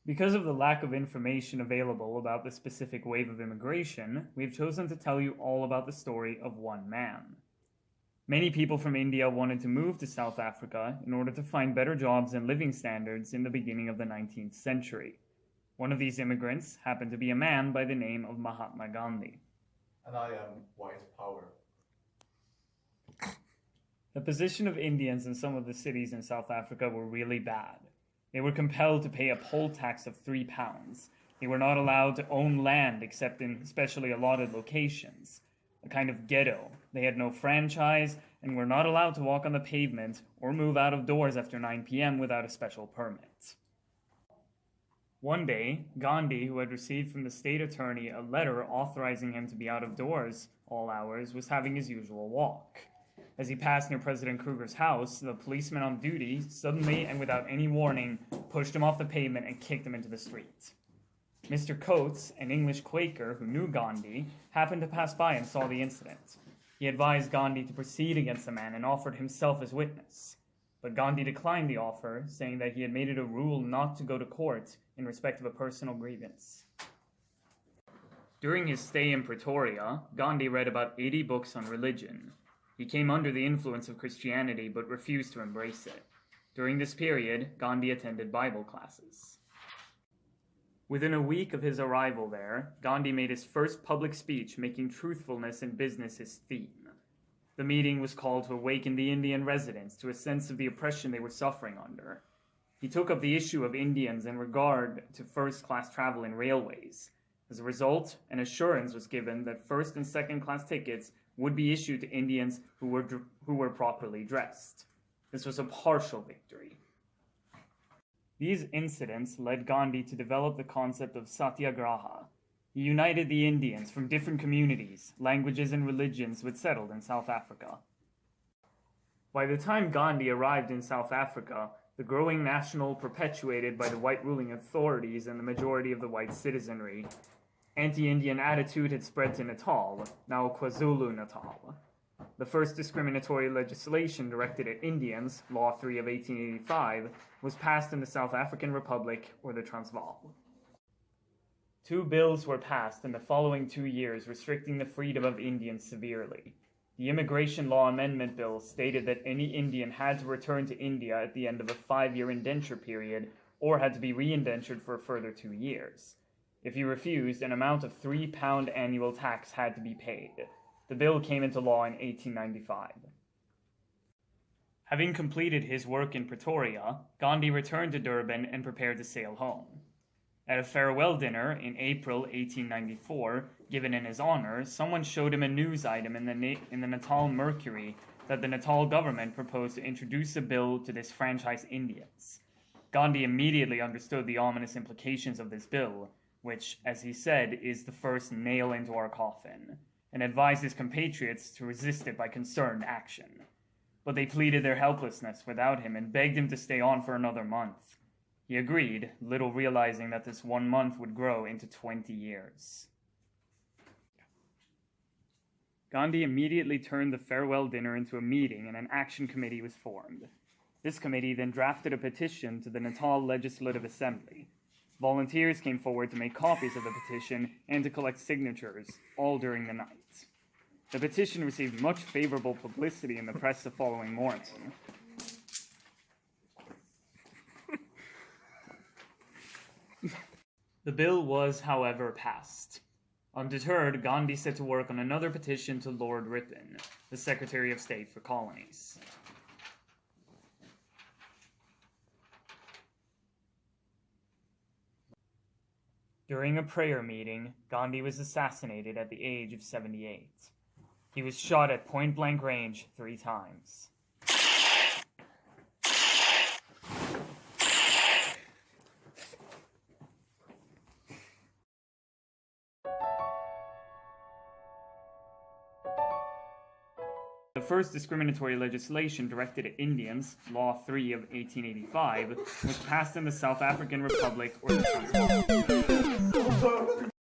Because of the lack of information available about the specific wave of immigration, we've chosen to tell you all about the story of one man. Many people from India wanted to move to South Africa in order to find better jobs and living standards in the beginning of the 19th century. One of these immigrants happened to be a man by the name of Mahatma Gandhi. And I am white power. The position of Indians in some of the cities in South Africa were really bad. They were compelled to pay a poll tax of £3. They were not allowed to own land except in specially allotted locations, a kind of ghetto. They had no franchise and were not allowed to walk on the pavement or move out of doors after 9 p.m. without a special permit. One day, Gandhi, who had received from the state attorney a letter authorizing him to be out of doors all hours, was having his usual walk. As he passed near President Kruger's house, the policeman on duty suddenly and without any warning pushed him off the pavement and kicked him into the street. Mr. Coates, an English Quaker who knew Gandhi, happened to pass by and saw the incident. He advised Gandhi to proceed against the man and offered himself as witness. But Gandhi declined the offer, saying that he had made it a rule not to go to court in respect of a personal grievance. During his stay in Pretoria, Gandhi read about 80 books on religion. He came under the influence of Christianity but refused to embrace it. During this period, Gandhi attended Bible classes. Within a week of his arrival there, Gandhi made his first public speech, making truthfulness in business his theme. The meeting was called to awaken the Indian residents to a sense of the oppression they were suffering under. He took up the issue of Indians in regard to first-class travel in railways. As a result, an assurance was given that first- and second-class tickets would be issued to Indians who were properly dressed. This was a partial victory. These incidents led Gandhi to develop the concept of satyagraha. He united the Indians from different communities, languages, and religions who had settled in South Africa. By the time Gandhi arrived in South Africa, the growing national perpetuated by the white ruling authorities and the majority of the white citizenry, anti-Indian attitude had spread to Natal, now KwaZulu-Natal. The first discriminatory legislation directed at Indians, Law 3 of 1885, was passed in the South African Republic, or the Transvaal. 2 bills were passed in the following 2 years restricting the freedom of Indians severely. The Immigration Law Amendment Bill stated that any Indian had to return to India at the end of a 5-year indenture period or had to be re-indentured for a further 2 years. If he refused, an amount of £3 annual tax had to be paid. The bill came into law in 1895. Having completed his work in Pretoria, Gandhi returned to Durban and prepared to sail home. At a farewell dinner in April 1894, given in his honor, someone showed him a news item in the Natal Mercury that the Natal government proposed to introduce a bill to disfranchise Indians. Gandhi immediately understood the ominous implications of this bill, which, as he said, is the first nail into our coffin, and advised his compatriots to resist it by concerned action. But they pleaded their helplessness without him and begged him to stay on for another month. He agreed, little realizing that this 1 month would grow into 20 years. Gandhi immediately turned the farewell dinner into a meeting and an action committee was formed. This committee then drafted a petition to the Natal Legislative Assembly. Volunteers came forward to make copies of the petition and to collect signatures, all during the night. The petition received much favorable publicity in the press the following morning. The bill was, however, passed. Undeterred, Gandhi set to work on another petition to Lord Ripon, the Secretary of State for Colonies. During a prayer meeting, Gandhi was assassinated at the age of 78. He was shot at point-blank range 3 times. The first discriminatory legislation directed at Indians, Law 3 of 1885, was passed in the South African Republic, or the Transvaal.